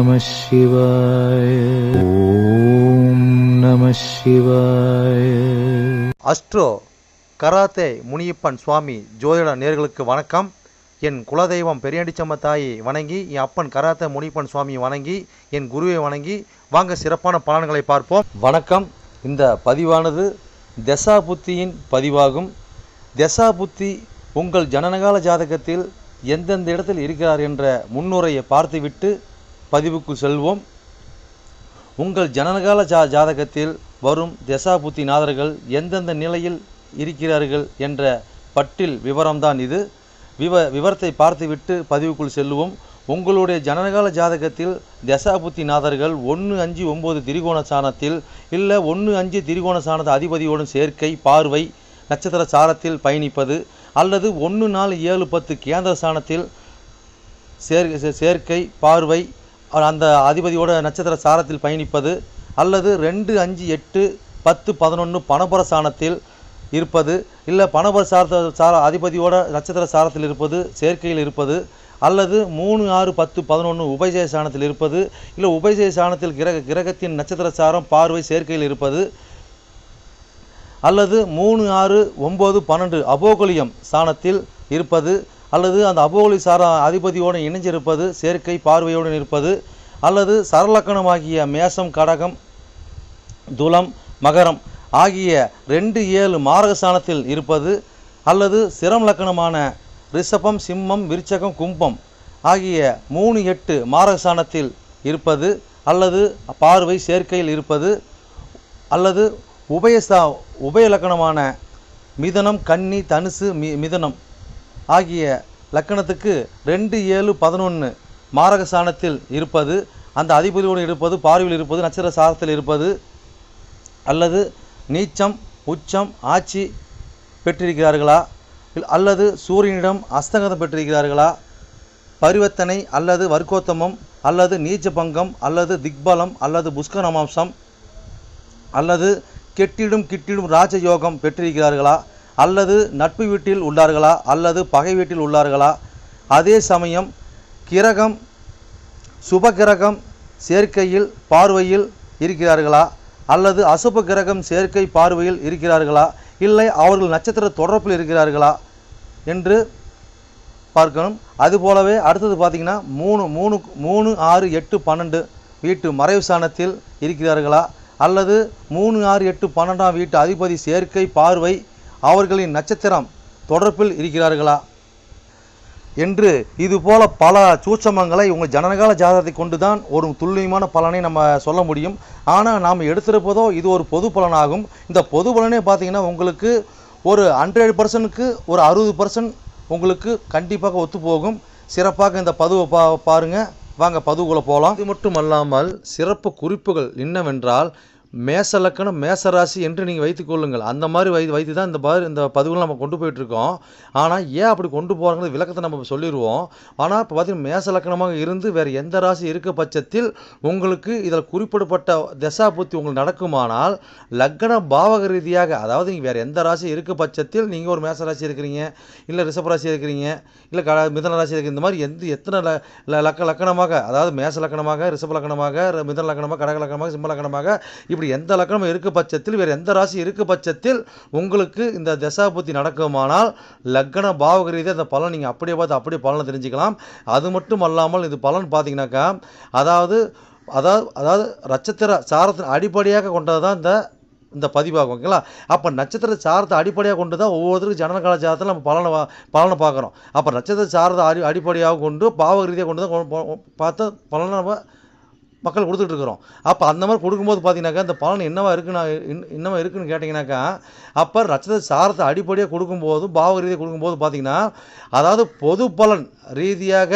நம சிவாய. ஓம் நம சிவாய. அஸ்ட்ரோ கராத்தே முனியப்பன் சுவாமி ஜோதிட நேயர்களுக்கு வணக்கம். என் குலதெய்வம் பெரியாண்டிச்சம்ம தாயை வணங்கி, என் அப்பன் கராத்தே முனியப்பன் சுவாமியை வணங்கி, என் குருவை வணங்கி வாங்க சிறப்பான பலன்களை பார்ப்போம். வணக்கம். இந்த பதிவானது தசா புத்தியின் பதிவாகும். தசா புத்தி உங்கள் ஜனனகால ஜாதகத்தில் எந்தெந்த இடத்தில் இருக்கிறார் என்ற முன்னுரையை பார்த்துவிட்டு பதிவுக்குள் செல்வோம். உங்கள் ஜனனகால ஜாதகத்தில் வரும் தசா புத்தி நாதர்கள் எந்தெந்த நிலையில் இருக்கிறார்கள் என்ற பட்டியல் விவரம்தான் இது. விவரத்தை பார்த்துவிட்டு பதிவுக்குள் செல்லுவோம். உங்களுடைய ஜனனகால ஜாதகத்தில் தசாபுத்தி நாதர்கள் 1-5-9 திரிகோண சாணத்தில் இல்லை 1-5 திரிகோண சாணத்தை அதிபதியோடும் சேர்க்கை பார்வை நட்சத்திர சாரத்தில் பயணிப்பது, அல்லது 1-4-7-10 கேந்திர சாணத்தில் சேர்க்கை பார்வை அந்த அதிபதியோட நட்சத்திர சாரத்தில் பயணிப்பது, அல்லது 2-5-8-10-11 பணபர சாணத்தில் இருப்பது, இல்லை பணபர அதிபதியோட நட்சத்திர சாரத்தில் இருப்பது சேர்க்கையில் இருப்பது, அல்லது 3-6-10-11 உபயஜய சாணத்தில் இருப்பது, இல்லை உபயஜய சாணத்தில் கிரகத்தின் நட்சத்திர சாரம் பார்வை சேர்க்கையில் இருப்பது, அல்லது 3-6-9-12 அபோகலியம் சாணத்தில் இருப்பது, அல்லது அந்த அபோகலி சார அதிபதியோடு இணைஞ்சிருப்பது சேர்க்கை பார்வையோடு இருப்பது, அல்லது சரலக்கணமாகிய மேசம் கடகம் துலம் மகரம் ஆகிய 2-7 மாரகஸ்தானத்தில் இருப்பது, அல்லது சிரம் லக்கணமான ரிஷபம் சிம்மம் விருச்சகம் கும்பம் ஆகிய 3-8 மாரகஸ்தானத்தில் இருப்பது, அல்லது பார்வை சேர்க்கையில் இருப்பது, அல்லது உபய லக்கணமான மிதனம் கன்னி தனுசு மிதனம் ஆகிய லக்கணத்துக்கு 2-7-11 மாரகஸ்தானத்தில் இருப்பது, அந்த அதிபதியோடு இருப்பது பார்வையில் இருப்பது நட்சத்திர சாரத்தில் இருப்பது, அல்லது நீச்சம் உச்சம் ஆட்சி பெற்றிருக்கிறார்களா, அல்லது சூரியனிடம் அஸ்தங்கதம் பெற்றிருக்கிறார்களா, பரிவர்த்தனை அல்லது வர்க்கோத்தமம் அல்லது நீச்ச பங்கம் அல்லது திக்பலம் அல்லது புஷ்கரமாம்சம் அல்லது கெட்டிடும் ராஜயோகம் பெற்றிருக்கிறார்களா, அல்லது நட்பு வீட்டில் உள்ளார்களா அல்லது பகை வீட்டில் உள்ளார்களா, அதே சமயம் கிரகம் சுபகிரகம் சேர்க்கையில் பார்வையில் இருக்கிறார்களா, அல்லது அசுப கிரகம் சேர்க்கை பார்வையில் இருக்கிறார்களா, இல்லை அவர்கள் நட்சத்திர தொடர்பில் இருக்கிறார்களா என்று பார்க்கணும். அதுபோலவே அடுத்தது பார்த்திங்கன்னா 3-6-8-12 வீட்டு மறைவு சாணத்தில் இருக்கிறார்களா, அல்லது 3-6-8-12 வீட்டு அதிபதி சேர்க்கை பார்வை அவர்களின் நட்சத்திரம் தொடர்பில் இருக்கிறார்களா என்று இதுபோல பல சூட்சமங்களை உங்கள் ஜனனகால ஜாதகத்தை கொண்டு தான் ஒரு துல்லியமான பலனை நம்ம சொல்ல முடியும். ஆனால் நாம் எடுத்திருப்பதோ இது ஒரு பொது பலனாகும். இந்த பொது பலனே பார்த்திங்கன்னா உங்களுக்கு ஒரு 100%க்கு ஒரு 60% உங்களுக்கு கண்டிப்பாக ஒத்து போகும். சிறப்பாக இந்த பதிவை பாருங்கள். வாங்க பதிவுக்குள்ளே போகலாம். இது மட்டும் அல்லாமல் சிறப்பு குறிப்புகள் என்னவென்றால் மேச லக்கணம் மேசராசி என்று நீங்கள் வைத்துக்கொள்ளுங்கள். அந்த மாதிரி வைத்து தான் இந்த பதிவுகளை நம்ம கொண்டு போயிட்டுருக்கோம். ஆனால் ஏன் அப்படி கொண்டு போகிறாங்கிறது விளக்கத்தை நம்ம சொல்லிடுவோம். ஆனால் இப்போ பார்த்திங்கன்னா மேச லக்கணமாக இருந்து வேறு எந்த ராசி இருக்க பட்சத்தில் உங்களுக்கு இதில் குறிப்பிடப்பட்ட தசா புத்தி உங்களுக்கு நடக்குமானால் லக்கண பாவக ரீதியாக, அதாவது நீங்கள் வேறு எந்த ராசி இருக்க பட்சத்தில் நீங்கள் ஒரு மேச ராசி இருக்கிறீங்க, இல்லை ரிஷப ராசி இருக்கிறீங்க, இல்லை மிதன ராசி இருக்கிற இந்த மாதிரி எத்தனை லக்கணமாக, அதாவது மேச லக்கணமாக ரிஷப லக்கணமாக மிதன லக்கணமாக கடக லக்கணமாக சிம்ம லக்கணமாக இப்படி எந்த லக்கணம் இருக்க பட்சத்தில் வேறு எந்த ராசி இருக்க பட்சத்தில் உங்களுக்கு இந்த தசாபுத்தி நடக்குமானால் லக்கண பாவக ரீதியாக அந்த பலன் நீங்கள் அப்படியே பார்த்து அப்படியே பலனை தெரிஞ்சுக்கலாம். அது மட்டும் அல்லாமல் இது பலன் பார்த்தீங்கன்னாக்கா அதாவது நட்சத்திர சாரத்தின் அடிப்படையாக கொண்டது தான் இந்த பதிவாகும். ஓகேங்களா? அப்போ நட்சத்திர சாரத்தை அடிப்படையாக கொண்டு தான் ஒவ்வொருத்தருக்கும் ஜனனகால ஜாதகத்தில் நம்ம பலனை பார்க்குறோம். அப்போ நட்சத்திர சாரத்தை அடிப்படையாக கொண்டு பாவக ரீதியாக கொண்டு தான் பார்த்து பலனை நம்ம மக்கள் கொடுத்துட்ருக்குறோம். அப்போ அந்த மாதிரி கொடுக்கும்போது பார்த்தீங்கன்னாக்கா இந்த பலன் என்னவா இருக்குன்னு கேட்டிங்கனாக்கா, அப்போ நட்சத்திர சாரத்தை அடிப்படையாக கொடுக்கும்போது பாவக ரீதியாக கொடுக்கும்போது பார்த்தீங்கன்னா அதாவது பொது பலன் ரீதியாக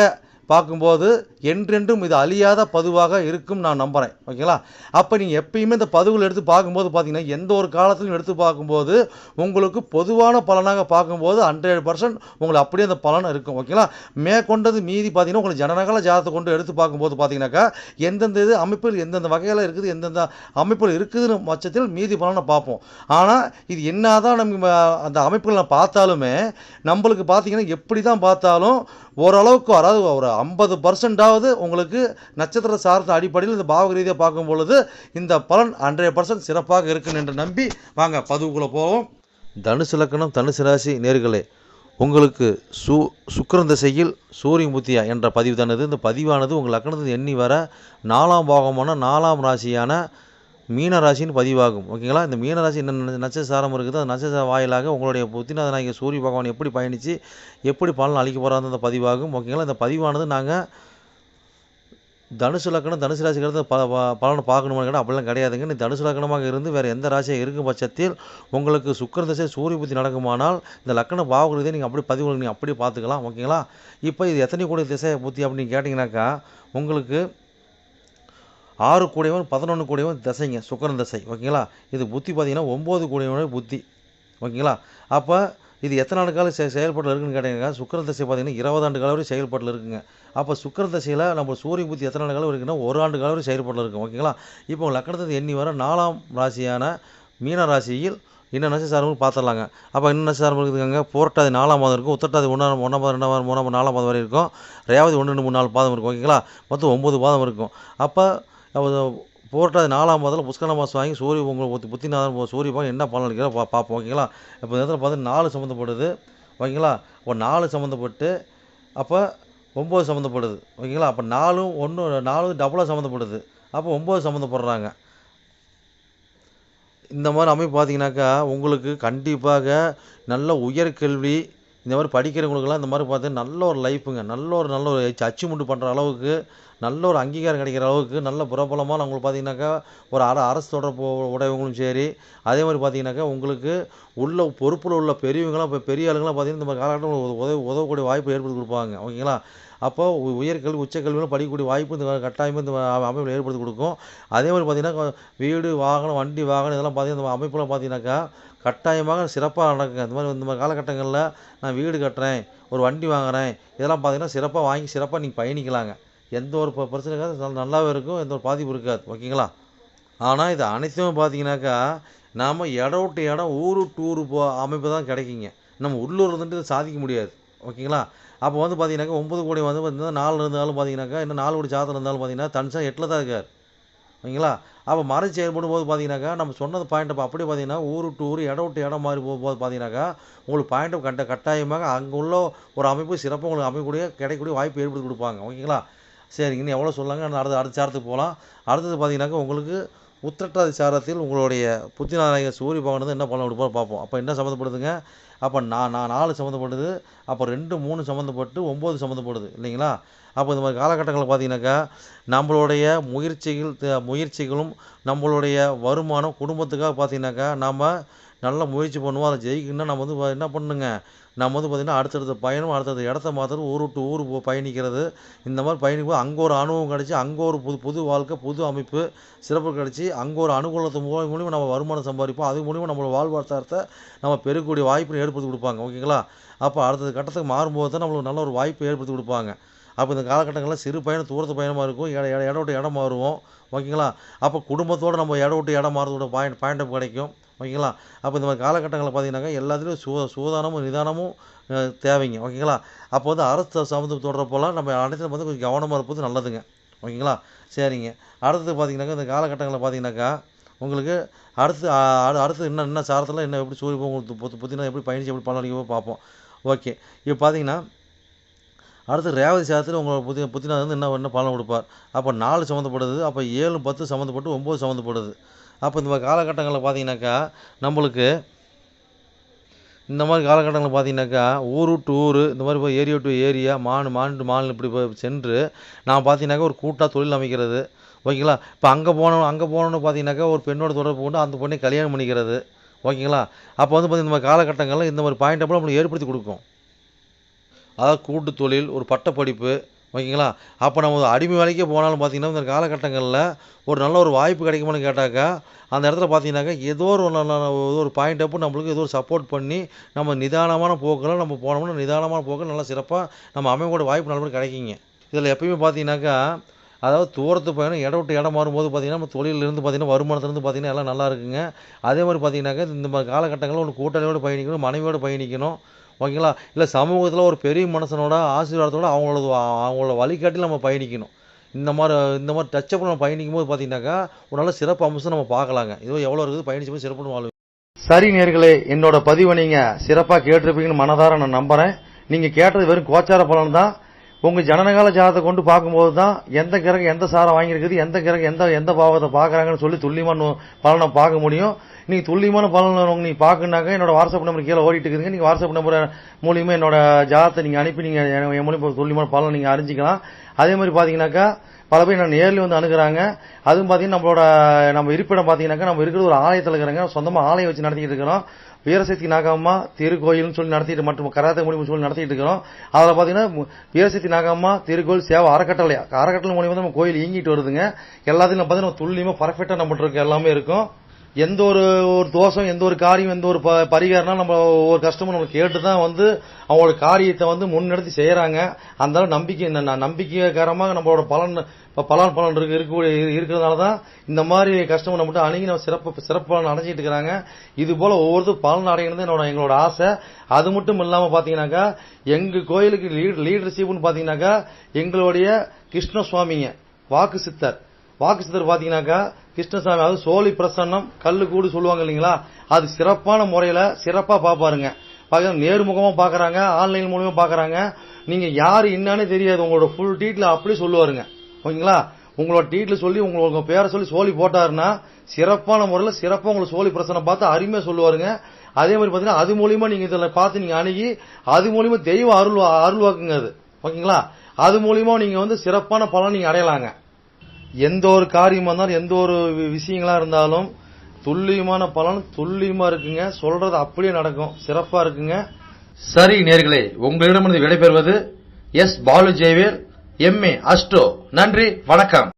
பார்க்கும்போது என்றென்றும் இது அழியாத பதிவாக இருக்கும் நான் நம்புகிறேன். ஓகேங்களா? அப்போ நீங்கள் எப்பயுமே இந்த பதிவுகள் எடுத்து பார்க்கும்போது பார்த்தீங்கன்னா எந்த ஒரு காலத்திலும் எடுத்து பார்க்கும்போது உங்களுக்கு பொதுவான பலனாக பார்க்கும்போது 100% உங்களுக்கு அப்படியே அந்த பலன் இருக்கும். ஓகேங்களா? மேற்கொண்டது மீதி பார்த்தீங்கன்னா உங்களுக்கு ஜனனகால ஜாதகத்தை கொண்டு எடுத்து பார்க்கும்போது பார்த்தீங்கன்னாக்கா எந்தெந்த இது அமைப்பில் எந்தெந்த வகையில் இருக்குது எந்தெந்த அமைப்பில் இருக்குதுன்னு பட்சத்தில் மீதி பலனை பார்ப்போம். ஆனால் இது என்ன தான் நம்ம அந்த அமைப்புகளை பார்த்தாலுமே நம்மளுக்கு பார்த்தீங்கன்னா எப்படி தான் பார்த்தாலும் ஓரளவுக்கு, அதாவது ஒரு 50% அதாவது உங்களுக்கு நட்சத்திர சார்ந்த அடிப்படையில் இந்த பாவக ரீதியாக பார்க்கும் பொழுது இந்த பலன் 100% சிறப்பாக இருக்குன்னு என்று நம்பி வாங்க பதிவுக்குள்ளே போவோம். தனுசு லக்னம் தனுசு ராசி நேர்களே, உங்களுக்கு சுக்கிரன் திசையில் சூரியன் புத்தியா என்ற பதிவு தானது. இந்த பதிவானது உங்கள் லக்னத்தில் எண்ணி வர 4ஆம் பாகமான 4ஆம் ராசியான மீன ராசின்னு பதிவாகும். ஓகேங்களா? இந்த மீன ராசி என்ன நட்சத்திரம் இருக்குது, அந்த நட்சத்திர வாயிலாக உங்களுடைய புத்திநாத நாயகர் சூரிய பகவான் எப்படி பயணித்து எப்படி பலன் அளிக்க போகிறாங்க அந்த பதிவாகும். ஓகேங்களா? இந்த பதிவானது நாங்கள் தனுசு லக்னம் தனுசு ராசிக்கிறது பலனை பார்க்கணுமான்னு கேட்டால் அப்படிலாம் கிடையாதுங்க. நீ தனுசு லக்னமாக இருந்து வேறு எந்த ராசியாக இருக்கும் பட்சத்தில் உங்களுக்கு சுக்கிர திசை சூரிய புத்தி நடக்குமானால் இந்த லக்ன பாவகிறதே நீங்கள் அப்படி பதிவு நீங்கள் அப்படியே பார்த்துக்கலாம். ஓகேங்களா? இப்போ இது எத்தனை கோடி திசை புத்தி அப்படின்னு கேட்டிங்கனாக்கா உங்களுக்கு 6 கூடியவன் 11 கூடியவன் திசைங்க சுக்கிரன் திசை. ஓகேங்களா? இது புத்தி பார்த்தீங்கன்னா 9 கூடியவனோட புத்தி. ஓகேங்களா? அப்போ இது எத்தனை ஆண்டு காலம் செயல்பாட்டில் இருக்குன்னு கேட்டீங்கன்னா சுக்கிரன் திசை பார்த்தீங்கன்னா 20 ஆண்டு காலம் வரை செயல்பாட்டில் இருக்குங்க. அப்போ சுக்கிரன் திசையில் நம்ம சூரிய புத்தி எத்தனை ஆண்டு காலம் இருக்குன்னா 1 ஆண்டு காலம் வரை செயல்பாட்டில் இருக்கும். ஓகேங்களா? இப்போ லக்னத்தை எண்ணி வர 4ஆம் ராசியான மீன ராசியில் இன்னும் நட்சத்திரம் பார்த்துடலாங்க. அப்போ இன்னும் நட்சத்திரம் இருக்குதுங்க. புரட்டாதி 4ஆம் மாதம் இருக்கும், உத்திரட்டாதி 1ஆம் 2ஆம் 3ஆம் 4ஆம் மாதம் வரை இருக்கும், ரேவதி 1 2 3 4 பாதம் இருக்கும். ஓகேங்களா? மொத்தம் 9 பாதம் இருக்கும். அப்போ புரட்டாதி 4ஆம் மாதத்தில் புஷ்கர மாதம் வாங்கி உங்களுக்கு புத்திநாதன் சூரிய பகவான் என்ன பலன் அளிக்கிறோம் பார்ப்போம். ஓகேங்களா? இப்போ இந்த இடத்துல பார்த்து 4 சம்மந்தப்படுது. ஓகேங்களா? இப்போ 4 சம்மந்தப்பட்டு அப்போ 9 சம்மந்தப்படுது. ஓகேங்களா? அப்போ 4 டபுளாக சம்மந்தப்படுது. அப்போ 9 சம்மந்தப்படுறாங்க. இந்த மாதிரி அமைப்பு பார்த்தீங்கன்னாக்கா உங்களுக்கு கண்டிப்பாக நல்ல உயர்கல்வி இந்த மாதிரி படிக்கிறவங்களுக்கெல்லாம் இந்த மாதிரி பார்த்து நல்ல ஒரு லைஃப்புங்க, நல்ல ஒரு அச்சீவ்மெண்ட் பண்ணுற அளவுக்கு நல்ல ஒரு அங்கீகாரம் கிடைக்கிற அளவுக்கு நல்ல பிரபலமாக அவங்களுக்கு பார்த்தீங்கன்னாக்கா ஒரு அரசு தொடர்பு உடையவங்களும் சரி, அதே மாதிரி பார்த்தீங்கன்னாக்கா உங்களுக்கு உள்ள பொறுப்பில் உள்ள பெரியவங்களாம் இப்போ பெரிய ஆளுங்களாம் பார்த்தீங்கன்னா இந்த மாதிரி காலகட்டம் உதவக்கூடிய வாய்ப்பு ஏற்படுத்தி கொடுப்பாங்க. ஓகேங்களா? அப்போ உயர்கல்வி உச்சக்கல்வியில் படிக்கக்கூடிய வாய்ப்பு இந்த கட்டாயமாக இந்த அமைப்பில் ஏற்படுத்தி கொடுக்கும். அதே மாதிரி பார்த்தீங்கன்னா வீடு வாகனம் வண்டி வாகனம் இதெல்லாம் பார்த்தீங்கன்னா இந்த அமைப்பெல்லாம் பார்த்தீங்கன்னாக்கா கட்டாயமாக சிறப்பாக நடக்குங்க. இந்த மாதிரி காலகட்டங்களில் நான் வீடு கட்டுறேன், ஒரு வண்டி வாங்குகிறேன், இதெல்லாம் பார்த்தீங்கன்னா சிறப்பாக வாங்கி சிறப்பாக நீங்கள் பயணிக்கலாங்க. எந்த ஒரு பிரச்சனை இருக்காது, நல்லாவே இருக்கும், எந்த ஒரு பாதிப்பு இருக்காது. ஓகேங்களா? ஆனால் இது அனைத்துமே பார்த்தீங்கன்னாக்கா நாம் இடம் விட்டு இடம் ஊர் டூரு அமைப்பு தான் கிடைக்குங்க. நம்ம உள்ளூர் இருந்துட்டு இதை சாதிக்க முடியாது. ஓகேங்களா? அப்போ வந்து பார்த்தீங்கன்னாக்கா 9 கோடி வந்து பார்த்தீங்கன்னா 4 இருந்தாலும் பார்த்தீங்கன்னாக்கா இன்னும் 4 கோடி சாதம் இருந்தாலும் பார்த்தீங்கன்னா தனுசா 8ல் தான் இருக்கார். ஓகேங்களா? அப்போ மறைச்சி செயல்படும் போது பார்த்தீங்கன்னாக்கா நம்ம சொன்னது பாயிண்ட் அப்போ அப்படியே பார்த்தீங்கன்னா ஊர் டு ஊர் இடம் விட்டு இடம் மாறி போகும்போது பார்த்தீங்கன்னாக்கா உங்களுக்கு பாயிண்ட் கட்டாயமாக அங்கே உள்ள ஒரு அமைப்பு சிறப்பாக உங்களுக்கு அமைக்கக்கூடிய கிடைக்கக்கூடிய வாய்ப்பு ஏற்படுத்தி கொடுப்பாங்க. ஓகேங்களா? சரிங்க, இன்னும் எவ்வளோ சொல்லாங்க, அடுத்த சாரத்துக்கு போகலாம். அடுத்தது பார்த்தீங்கன்னாக்கா உங்களுக்கு உத்திரட்டாதி சாரத்தில் உங்களுடைய புத்திநாயகர் சூரிய பகவான் வந்து என்ன பண்ண கொடுப்போம் பார்ப்போம். அப்போ என்ன சம்மந்தப்படுதுங்க? அப்போ நான் 4 சம்மந்தப்படுது, அப்போ 2 3 சம்மந்தப்பட்டு 9 சம்மந்தப்படுது இல்லைங்களா? அப்போ இந்த மாதிரி காலகட்டங்களில் பார்த்தீங்கன்னாக்கா நம்மளுடைய முயற்சிகளும் நம்மளுடைய வருமானம் குடும்பத்துக்காக பார்த்தீங்கன்னாக்கா நம்ம நல்லா முயற்சி பண்ணுவோம். அதை ஜெயிக்கணும்னா நம்ம வந்து என்ன பண்ணுங்க, நம்ம வந்து பார்த்திங்கன்னா அடுத்தடுத்த பயணம் அடுத்தடுத்த இடத்த மாற்றுறது, ஊர் விட்டு ஊர் பயணிக்கிறது, இந்த மாதிரி பயணிக்கும்போது அங்கே ஒரு அனுபவம் கிடச்சி அங்கே ஒரு புது வாழ்க்கை புது அமைப்பு சிறப்பு கிடச்சி அங்கே ஒரு அனுகூலத்து மூலிமா நம்ம வருமானம் சம்பாதிப்போம். அது மூலிமா நம்மளோட வாழ்வாதாரத்தை நம்ம பெருக்கக்கூடிய வாய்ப்பு ஏற்படுத்தி கொடுப்பாங்க. ஓகேங்களா? அப்போ அடுத்த கட்டத்துக்கு மாறும்போது தான் நம்மளுக்கு நல்ல ஒரு வாய்ப்பு ஏற்படுத்தி கொடுப்பாங்க. அப்போ இந்த காலகட்டங்களில் சிறு பயணம் தூரத்து பயணமாக இருக்கும், இடம் விட்டு இடம் மாறுவோம். ஓகேங்களா? அப்போ குடும்பத்தோடு நம்ம இடம் விட்டு இடம் மாறுறதோட பாயிண்ட் கிடைக்கும். ஓகேங்களா? அப்போ இந்த மாதிரி காலகட்டங்களில் பார்த்தீங்கன்னாக்கா எல்லாத்துலேயும் சூதானமும் நிதானமும் தேவைங்க. ஓகேங்களா? அப்போ வந்து அரசு சம்மந்தம் தொடர்றப்போலாம் நம்ம அனைத்தும் வந்து கொஞ்சம் கவனமாக இருப்பது நல்லதுங்க. ஓகேங்களா? சரிங்க. அடுத்தது பார்த்தீங்கன்னாக்கா இந்த காலகட்டங்களில் பார்த்தீங்கன்னாக்கா உங்களுக்கு அடுத்து இன்னும் சாரத்தில் இன்னும் எப்படி சூரிய உங்களுக்கு புத்தினா எப்படி பயணிச்சு எப்படி பலன் அளிக்க பார்ப்போம். ஓகே, இப்போ பார்த்தீங்கன்னா அடுத்து ரேவதி சாரத்தில் உங்களை புத்தினா வந்து என்ன பலன் கொடுப்பார். அப்போ 4 சம்மந்தப்படுது, அப்போ 7 10 சம்மந்தப்பட்டு 9 சம்மந்தப்படுது. அப்போ இந்த மாதிரி காலகட்டங்களில் பார்த்தீங்கன்னாக்கா நம்மளுக்கு இந்த மாதிரி காலகட்டங்களில் பார்த்தீங்கன்னாக்கா ஊர் டு ஊர் இந்த மாதிரி போய் ஏரியா டு ஏரியா மாநிலம் இப்படி போய் சென்று நான் பார்த்தீங்கன்னாக்கா ஒரு கூட்டாக தொழில் அமைக்கிறது. ஓகேங்களா? இப்போ அங்கே போனோன்னு பார்த்தீங்கன்னாக்கா ஒரு பெண்ணோட தொடர்பு கொண்டு அந்த பொண்ணை கல்யாணம் பண்ணிக்கிறது. ஓகேங்களா? அப்போ வந்து பார்த்தீங்கன்னா இந்த மாதிரி காலகட்டங்களில் இந்த மாதிரி பாயிண்ட் அப்போ நம்மளுக்கு ஏற்படுத்தி கொடுக்கும். அதாவது கூட்டு தொழில், ஒரு பட்டப்படிப்பு. ஓகேங்களா? அப்போ நம்ம அடிமை வேலைக்கே போனாலும் பார்த்தீங்கன்னா இந்த காலகட்டங்களில் ஒரு நல்ல ஒரு வாய்ப்பு கிடைக்குமான்னு கேட்டாக்கா அந்த இடத்துல பார்த்தீங்கன்னாக்கா ஏதோ ஒரு பாயிண்ட் அப்பு நம்மளுக்கு ஏதோ ஒரு சப்போர்ட் பண்ணி நம்ம நிதானமான போக்கில் நம்ம போனோம்னா நிதானமான போக்கில் நல்லா சிறப்பாக நம்ம அமைவோட வாய்ப்பு நல்லபடி கிடைக்குங்க. இதில் எப்பயுமே பார்த்தீங்கன்னாக்கா அதாவது தூரத்து பயணம் இடம் விட்டு இடம் மாறும்போது பார்த்தீங்கன்னா நம்ம தொழிலிருந்து பார்த்தீங்கன்னா வருமானத்துலேருந்து பார்த்தீங்கன்னா எல்லாம் நல்லா இருக்குங்க. அதே மாதிரி பார்த்தீங்கன்னாக்கா இந்த மாதிரி காலகட்டங்களில் ஒரு கூட்டாளியோடு பயணிக்கணும், மனைவியோடு பயணிக்கணும். ஓகேங்களா? இல்லை சமூகத்தில் ஒரு பெரிய மனுஷனோட ஆசீர்வாதத்தோட அவங்களோட வழிகாட்டில் நம்ம பயணிக்கணும். இந்த மாதிரி டச்சப் நம்ம பயணிக்கும் போது பார்த்தீங்கன்னாக்கா ஒரு நல்ல சிறப்பு அம்சம் நம்ம பார்க்கலாங்க. இதோ எவ்வளோ இருக்குது பயணிச்சு போய் சிறப்புன்னு வாழ்வு. சரி நேர்களே, என்னோட பதிவை நீங்கள் சிறப்பாக கேட்டிருப்பீங்கன்னு மனதார நான் நம்புகிறேன். நீங்கள் கேட்டது வெறும் கோச்சார பலன் தான். உங்கள் ஜனனகால ஜாதத்தை கொண்டு பார்க்கும்போது தான் எந்த கிரகம் எந்த சாரம் வாங்கியிருக்குது, எந்த கிரகம் எந்த பாவத்தை பார்க்குறாங்கன்னு சொல்லி துல்லியமான பலனை பார்க்க முடியும். நீங்கள் துல்லியமான பலன் நீங்கள் பார்க்கணுனாக்கா என்னோட வாட்ஸ்அப் நம்பர் கீழே ஓடிட்டு இருக்குதுங்க. நீங்கள் வாட்ஸ்அப் நம்பர் மூலியமாக என்னோட ஜாதத்தை நீங்கள் அனுப்பி நீங்கள் என் மூலியமாக துல்லியமான பலனை நீங்கள் அறிஞ்சிக்கலாம். அதே மாதிரி பார்த்தீங்கன்னாக்கா பல பேர் நான் நேரில் வந்து அணுகுறாங்க. அதுவும் பார்த்தீங்கன்னா நம்ம இருப்பிடம் பார்த்தீங்கன்னாக்கா நம்ம இருக்கிற ஒரு ஆலயத்தில் இருக்கிறாங்க. சொந்தமாக ஆலயம் வச்சு நடத்திட்டு இருக்கிறோம். வீரசக்தி நாகம்மா திருக்கோயில்னு சொல்லி நடத்திட்டு மற்றும் கராத்தே மூலியமாக சொல்லி நடத்திட்டு இருக்கிறோம். அதில் பார்த்தீங்கன்னா வீரசக்தி நாகம்மா திருக்கோயில் சேவை அறக்கட்டளை மூலியமாக நம்ம கோயில் இயங்கிட்டு வருதுங்க. எல்லாத்தையும் பார்த்தீங்கன்னா துல்லியமாக பர்ஃபெக்டாக நம்மகிட்ட இருக்க எல்லாமே இருக்கும். எந்த ஒரு தோஷம், எந்த ஒரு காரியம், எந்த ஒரு பரிகாரம்னா நம்ம ஒரு கஸ்டமர் நம்ம கேட்டு தான் வந்து அவங்களோட காரியத்தை வந்து முன்னெடுத்து செய்யறாங்க. அந்த நம்பிக்கைகரமாக நம்மளோட பலன் இருக்கிறதுனால தான் இந்த மாதிரி கஸ்டமர் நம்மகிட்ட அணுகி நம்ம சிறப்பு பலன் அடைஞ்சிட்டு இருக்கிறாங்க. இது போல ஒவ்வொருத்தரும் பலன் அடைகிறது எங்களோட ஆசை. அது மட்டும் இல்லாம பாத்தீங்கன்னாக்கா எங்க கோயிலுக்கு லீடர்ஷிப்னு பாத்தீங்கன்னாக்கா எங்களுடைய கிருஷ்ணசுவாமிங்க வாக்கு சித்தர் பாத்தீங்கன்னாக்கா கிருஷ்ணசாமி, அதாவது சோழி பிரசன்னம் கல்லு கூடு சொல்லுவாங்க இல்லைங்களா, அது சிறப்பான முறையில சிறப்பா பாப்பாருங்க. நேர்முகமா பாக்குறாங்க, ஆன்லைன் மூலமா பாக்குறாங்க. நீங்க யாரு என்னன்னு தெரியாது, உங்களோட ஃபுல் டீட்ல அப்படி சொல்லுவாருங்க. ஓகேங்களா? உங்களோட டீட்ல சொல்லி உங்க பேரை சொல்லி சோழி போட்டாருன்னா சிறப்பான முறையில சிறப்பா உங்களுக்கு சோழி பிரசனம் பார்த்து அருமையா சொல்லுவாருங்க. அதே மாதிரி பாத்தீங்கன்னா அது மூலியமா நீங்க இதுல பார்த்து நீங்க அணுகி அது மூலியமா தெய்வ அருள்வாக்குங்க அது. ஓகேங்களா? அது மூலியமா நீங்க வந்து சிறப்பான பலன் நீங்க அடையலாங்க. எந்த ஒரு காரியமா இருந்தாலும் எந்த ஒரு விஷயங்களா இருந்தாலும் துல்லியமான பலன் துல்லியமா இருக்குங்க. சொல்றது அப்படியே நடக்கும், சிறப்பா இருக்குங்க. சரி நேர்களே, உங்களிடமிருந்து விடைபெறுவது S. Balu Jayavel, MA astro. நன்றி, வணக்கம்.